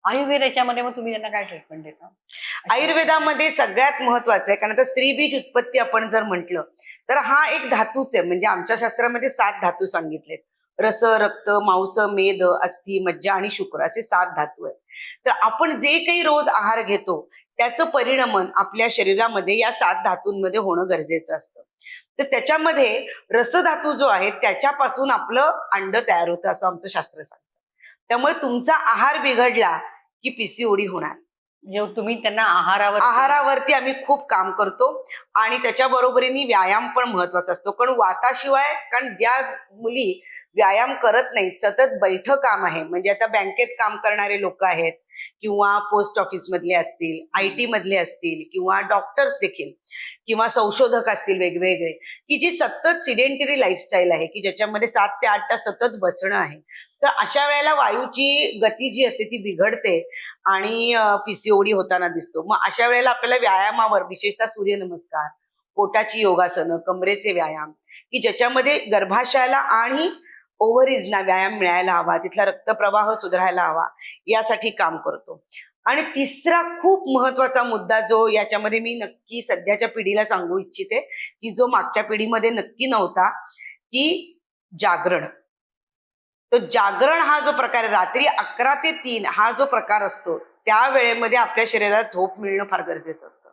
आयुर्वेद याच्यामध्ये मग तुम्ही त्यांना काय ट्रीटमेंट देता? आयुर्वेदामध्ये सगळ्यात महत्वाचं आहे, कारण आता स्त्री बीज उत्पत्ती आपण जर म्हटलं तर हा एक धातूच आहे. म्हणजे आमच्या शास्त्रामध्ये 7 धातू सांगितलेत. रस, रक्त, मांस, मेद, अस्थि, मज्जा आणि शुक्र असे 7 धातू आहेत. तर आपण जे काही रोज आहार घेतो त्याचं परिणमन आपल्या शरीरामध्ये या 7 धातूंमध्ये होणं गरजेचं असतं. तर त्याच्यामध्ये रसधातू जो आहे त्याच्यापासून आपलं अंड तयार होतं असं आमचं शास्त्र सांगतं. त्यामुळे तुमचा आहार बिघडला की पीसीओडी होणार. म्हणजे तुम्ही त्यांना आहारावरती आम्ही खूप काम करतो आणि त्याच्या बरोबरीने व्यायाम पण महत्वाचा असतो. कारण वाताशिवाय, कारण ज्या मुली व्यायाम करत नाहीत, सतत बैठं काम आहे, म्हणजे आता बँकेत काम करणारे लोक आहेत किंवा पोस्ट ऑफिस मधले असतील, IT मधले असतील किंवा डॉक्टर्स देखील किंवा संशोधक असतील वेगवेगळे, की जी सतत सिडेंटरी लाईफस्टाईल आहे, की ज्याच्यामध्ये 7 ते 8 तास सतत बसणं आहे. तर अशा वेळेला वायूची गती जी असते ती बिघडते आणि पीसीओडी होताना दिसतो. मग अशा वेळेला आपल्याला व्यायामावर, विशेषतः सूर्यनमस्कार, पोटाची योगासनं, कमरेचे व्यायाम, की ज्याच्यामध्ये गर्भाशयाला आणि ओव्हरीजला व्यायाम मिळायला हवा, तिथला रक्तप्रवाह सुधारायला हवा, यासाठी काम करतो. आणि तिसरा खूप महत्वाचा मुद्दा जो याच्यामध्ये मी नक्की सध्याच्या पिढीला सांगू इच्छिते, की जो मागच्या पिढीमध्ये नक्की नव्हता, की जागरण. तो जागरण हा जो प्रकार आहे, रात्री 11 ते 3 हा जो प्रकार असतो, त्या वेळेमध्ये आपल्या शरीराला झोप मिळणं फार गरजेचं असतं.